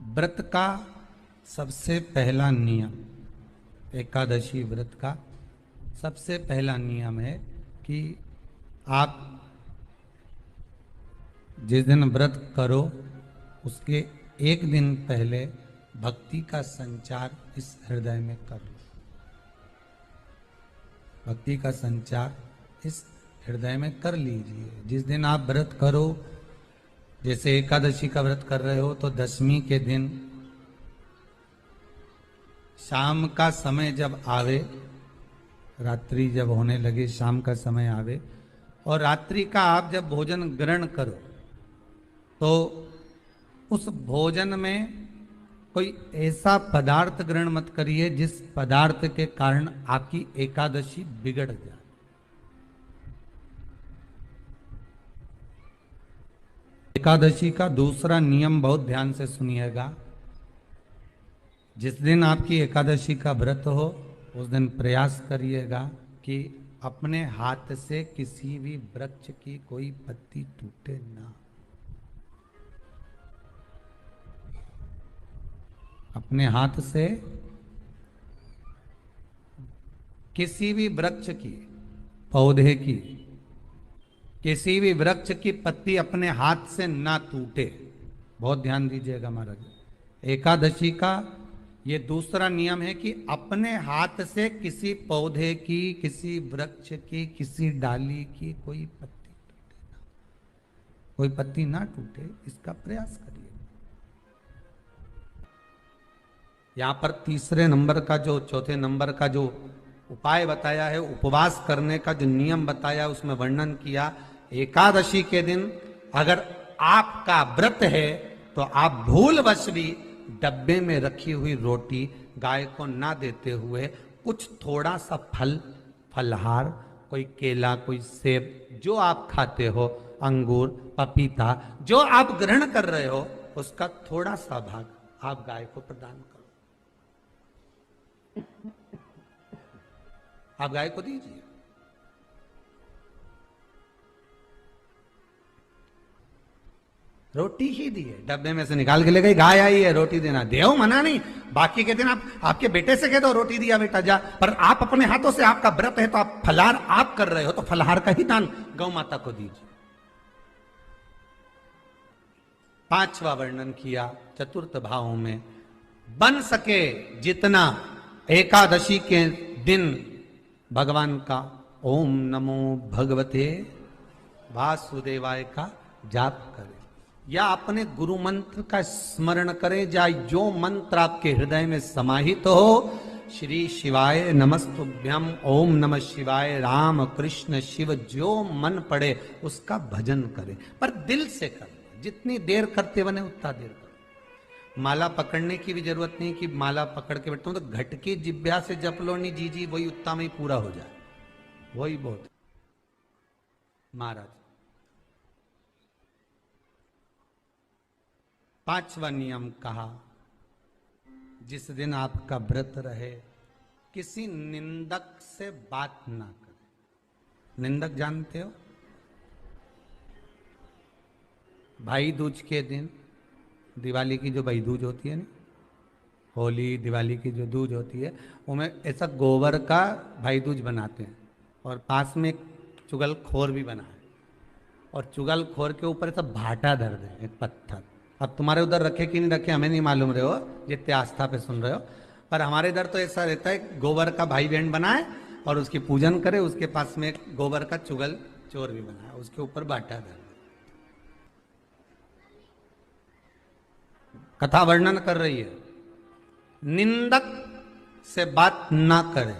व्रत का सबसे पहला नियम, एकादशी व्रत का सबसे पहला नियम है कि आप जिस दिन व्रत करो उसके एक दिन पहले भक्ति का संचार इस हृदय में कर लो। भक्ति का संचार इस हृदय में कर लीजिए। जिस दिन आप व्रत करो, जैसे एकादशी का व्रत कर रहे हो तो दशमी के दिन शाम का समय जब आवे, रात्रि जब होने लगे, शाम का समय आवे और रात्रि का आप जब भोजन ग्रहण करो तो उस भोजन में कोई ऐसा पदार्थ ग्रहण मत करिए जिस पदार्थ के कारण आपकी एकादशी बिगड़ जाए। एकादशी का दूसरा नियम बहुत ध्यान से सुनिएगा। जिस दिन आपकी एकादशी का व्रत हो उस दिन प्रयास करिएगा कि अपने हाथ से किसी भी वृक्ष की कोई पत्ती टूटे ना। अपने हाथ से किसी भी वृक्ष की, पौधे की, किसी भी वृक्ष की पत्ती अपने हाथ से ना टूटे। बहुत ध्यान दीजिएगा महाराज। एकादशी का ये दूसरा नियम है कि अपने हाथ से किसी पौधे की, किसी वृक्ष की, किसी डाली की कोई पत्ती टूटे ना, कोई पत्ती ना टूटे, इसका प्रयास करिए। यहां पर तीसरे नंबर का जो, चौथे नंबर का जो उपाय बताया है, उपवास करने का जो नियम बताया, उसमें वर्णन किया एकादशी के दिन अगर आपका व्रत है तो आप भूलवश भी डब्बे में रखी हुई रोटी गाय को ना देते हुए कुछ थोड़ा सा फल, फलहार, कोई केला, कोई सेब, जो आप खाते हो, अंगूर, पपीता, जो आप ग्रहण कर रहे हो, उसका थोड़ा सा भाग आप गाय को प्रदान करो। आप गाय को दीजिए। रोटी ही दी है, डब्बे में से निकाल के ले गई, गाय आई है, रोटी देना, देव मना नहीं। बाकी के दिन आप आपके बेटे से कह दो रोटी दिया बेटा जा, पर आप अपने हाथों से, आपका व्रत है तो आप फलाहार आप कर रहे हो तो फलाहार का ही दान गौ माता को दीजिए। पांचवा वर्णन किया चतुर्थ भाव में, बन सके जितना एकादशी के दिन भगवान का ओम नमो भगवते वासुदेवाय का जाप करें या अपने गुरु मंत्र का स्मरण करें, या जो मंत्र आपके हृदय में समाहित हो, श्री शिवाय नमस्तुभ्यम, ओम नमः शिवाय, राम कृष्ण शिव, जो मन पड़े उसका भजन करें, पर दिल से करें। जितनी देर करते बने उतना देर करें। माला पकड़ने की भी जरूरत नहीं कि माला पकड़ के बैठता हूं तो घट की जिब्या से जप लो नहीं जी, वही उतना में ही पूरा हो जाए, वही बहुत। महाराज पांचवा नियम कहा, जिस दिन आपका व्रत रहे किसी निंदक से बात ना करें। निंदक जानते हो? भाई दूज के दिन, दिवाली की जो भाई दूज होती है ना, होली दिवाली की जो दूज होती है, उनमें ऐसा गोबर का भाई दूज बनाते हैं और पास में एक चुगलखोर भी बना है और चुगलखोर के ऊपर ऐसा भाटा धर दे, एक पत्थर। अब तुम्हारे उधर रखे कि नहीं रखे हमें नहीं मालूम रहे हो, जितने आस्था पे सुन रहे हो, पर हमारे इधर तो ऐसा रहता है, गोबर का भाई बहन बनाए और उसकी पूजन करे, उसके पास में एक गोबर का चुगल चोर भी बनाए, उसके ऊपर भाटा धर। कथा वर्णन कर रही है, निंदक से बात ना करें।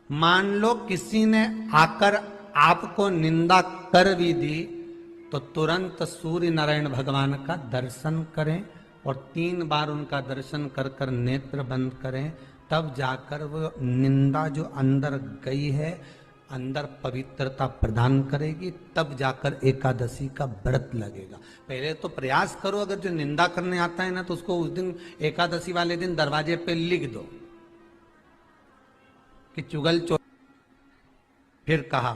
मान लो किसी ने आकर आपको निंदा कर भी दी तो तुरंत सूर्य नारायण भगवान का दर्शन करें और 3 बार उनका दर्शन कर कर नेत्र बंद करें, तब जाकर वो निंदा जो अंदर गई है, अंदर पवित्रता प्रदान करेगी, तब जाकर एकादशी का व्रत लगेगा। पहले तो प्रयास करो, अगर जो निंदा करने आता है ना तो उसको उस दिन एकादशी वाले दिन दरवाजे पे लिख दो कि चुगल चोर। फिर कहा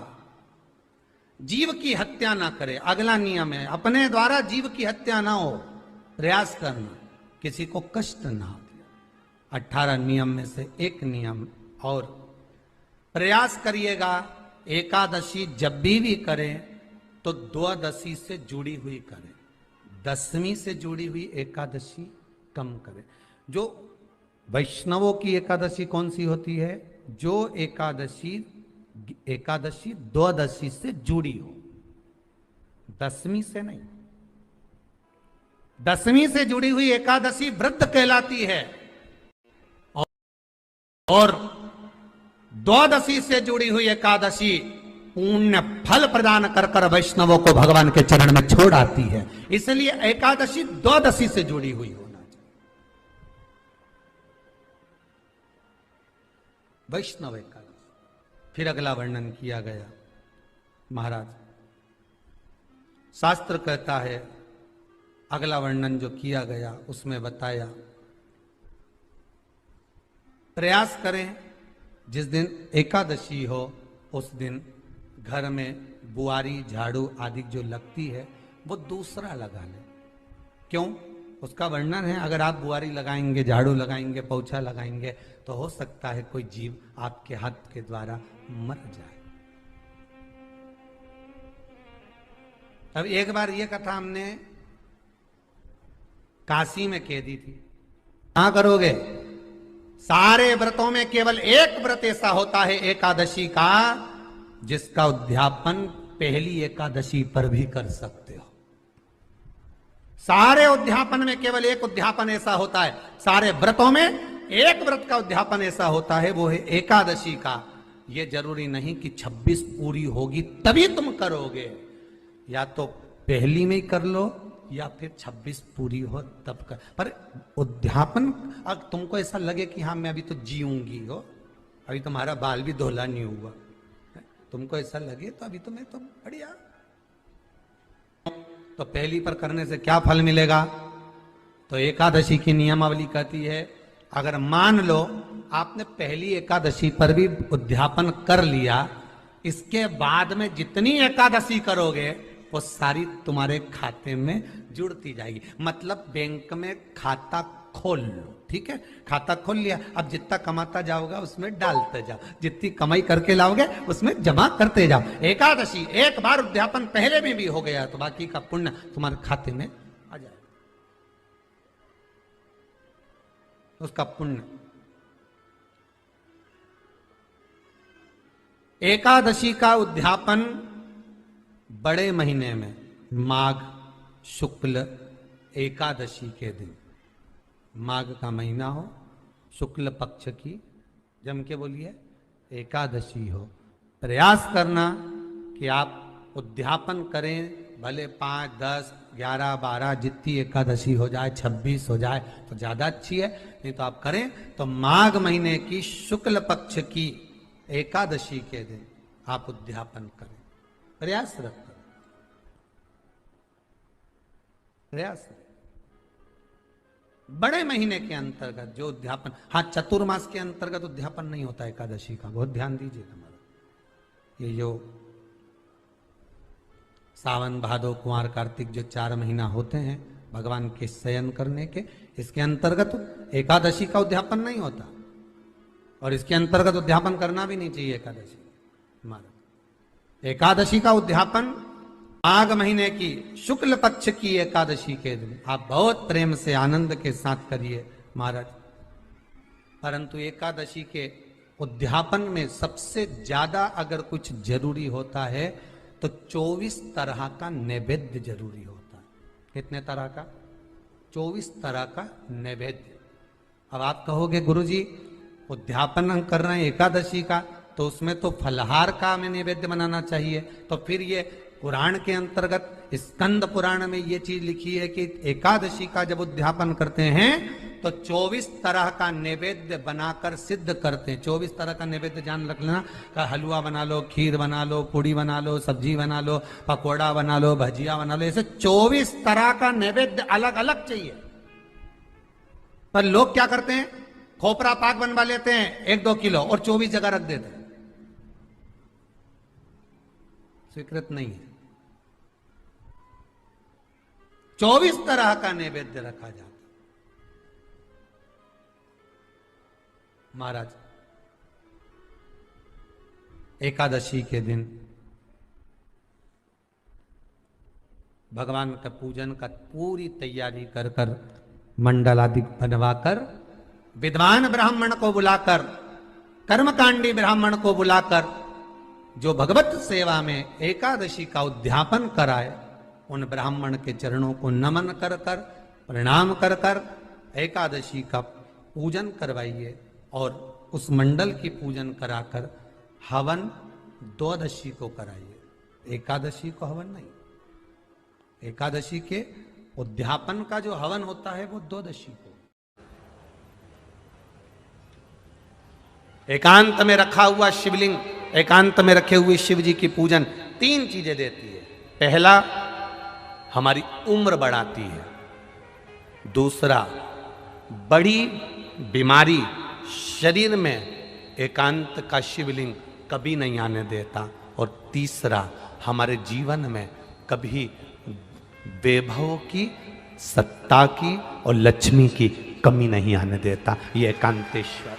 जीव की हत्या ना करे। अगला नियम है, अपने द्वारा जीव की हत्या ना हो, प्रयास करना किसी को कष्ट ना दिया। 18 नियम में से एक नियम और, प्रयास करिएगा एकादशी जब भी करें तो द्वादशी से जुड़ी हुई करें, दसवीं से जुड़ी हुई एकादशी कम करें। जो वैष्णवों की एकादशी कौन सी होती है? जो एकादशी द्वादशी से जुड़ी हो, दसवीं से नहीं। दसवीं से जुड़ी हुई एकादशी व्रत कहलाती है और द्वादशी से जुड़ी हुई एकादशी पुण्य फल प्रदान कर कर वैष्णवों को भगवान के चरण में छोड़ आती है। इसलिए एकादशी द्वादशी से जुड़ी हुई होना चाहिए। वैष्णव एकादशी। फिर अगला वर्णन किया गया। महाराज शास्त्र कहता है, अगला वर्णन जो किया गया उसमें बताया, प्रयास करें जिस दिन एकादशी हो उस दिन घर में बुआरी झाड़ू आदि जो लगती है वो दूसरा लगा ले। क्यों? उसका वर्णन है, अगर आप बुआरी लगाएंगे, झाड़ू लगाएंगे, पोछा लगाएंगे तो हो सकता है कोई जीव आपके हाथ के द्वारा मर जाए। अब एक बार ये कथा हमने काशी में कह दी थी। कहां करोगे? सारे व्रतों में केवल एक व्रत ऐसा होता है एकादशी का, जिसका उद्यापन पहली एकादशी पर भी कर सकते हो। सारे उद्यापन में केवल एक उद्यापन ऐसा होता है, सारे व्रतों में एक व्रत का उद्यापन ऐसा होता है, वो है एकादशी का। ये जरूरी नहीं कि 26 पूरी होगी तभी तुम करोगे, या तो पहली में ही कर लो या फिर 26 पूरी हो तब कर। पर उद्यापन, अब तुमको ऐसा लगे कि हाँ मैं अभी तो जीऊंगी हो, अभी तुम्हारा बाल भी धोला नहीं हुआ, तुमको ऐसा लगे तो अभी तो मैं तो बढ़िया, तो पहली पर करने से क्या फल मिलेगा? तो एकादशी की नियमावली कहती है, अगर मान लो आपने पहली एकादशी पर भी उद्यापन कर लिया, इसके बाद में जितनी एकादशी करोगे वो सारी तुम्हारे खाते में जुड़ती जाएगी। मतलब बैंक में खाता खोल लो, ठीक है? खाता खोल लिया, अब जितना कमाता जाओगा उसमें डालते जाओ, जितनी कमाई करके लाओगे उसमें जमा करते जाओ। एकादशी एक बार उद्यापन पहले में भी हो गया तो बाकी का पुण्य तुम्हारे खाते में आ जाएगा, उसका पुण्य। एकादशी का उद्यापन बड़े महीने में माघ शुक्ल एकादशी के दिन, माघ का महीना हो, शुक्ल पक्ष की, जम के बोलिए, एकादशी हो, प्रयास करना कि आप उद्यापन करें, भले 5, 10, 11, 12 जितनी एकादशी हो जाए, 26 हो जाए तो ज्यादा अच्छी है, नहीं तो आप करें तो माघ महीने की शुक्ल पक्ष की एकादशी के दिन आप उद्यापन करें। प्रयास रखें, प्रयास। बड़े महीने के अंतर्गत जो उद्यापन, हाँ चतुर्मास के अंतर्गत उद्यापन नहीं होता एकादशी का, बहुत ध्यान दीजिए हमारा। ये जो सावन भादो कुंवर कार्तिक जो 4 महीना होते हैं भगवान के शयन करने के, इसके अंतर्गत एकादशी का उद्यापन नहीं होता, और इसके अंतर्गत उद्यापन करना भी नहीं चाहिए एकादशी हमारा। एकादशी का उद्यापन माघ महीने की शुक्ल पक्ष की एकादशी के दिन आप बहुत प्रेम से आनंद के साथ करिए महाराज। परंतु एकादशी के उद्यापन में सबसे ज्यादा अगर कुछ जरूरी होता है तो 24 तरह का नैवेद्य जरूरी होता है। कितने तरह का? 24 तरह का नैवेद्य। अब आप कहोगे गुरुजी उद्यापन हम कर रहे हैं एकादशी का, तो उसमें तो फलहार का हमें नैवेद्य बनाना चाहिए। तो फिर ये पुराण के अंतर्गत स्कंद पुराण में ये चीज लिखी है कि एकादशी का जब उद्यापन करते हैं तो 24 तरह का नैवेद्य बनाकर सिद्ध करते हैं। 24 तरह का नैवेद्य जान रख लेना, का हलवा बना लो, खीर बना लो, पूड़ी बना लो, सब्जी बना लो, पकौड़ा बना लो, भजिया बना लो, ऐसे 24 तरह का नैवेद्य अलग अलग चाहिए। पर लोग क्या करते हैं, खोपरा पाक बनवा लेते हैं 1-2 किलो और 24 जगह रख देते हैं। स्वीकृत नहीं है। 24 तरह का नैवेद्य रखा जाता, महाराज एकादशी के दिन भगवान का पूजन का पूरी तैयारी कर कर मंडल आदि बनवाकर विद्वान ब्राह्मण को बुलाकर कर्मकांडी ब्राह्मण को बुलाकर जो भगवत सेवा में एकादशी का उद्यापन कराए उन ब्राह्मण के चरणों को नमन कर कर प्रणाम कर कर एकादशी का पूजन करवाइए और उस मंडल की पूजन कराकर हवन द्वादशी को कराइए। एकादशी को हवन नहीं, एकादशी के उद्यापन का जो हवन होता है वो द्वादशी को। एकांत में रखा हुआ शिवलिंग, एकांत में रखे हुए शिव जी की पूजन 3 चीजें देती है। पहला, हमारी उम्र बढ़ाती है। दूसरा, बड़ी बीमारी शरीर में एकांत का शिवलिंग कभी नहीं आने देता। और तीसरा, हमारे जीवन में कभी वैभव की, सत्ता की और लक्ष्मी की कमी नहीं आने देता। ये एकांतेश्वर।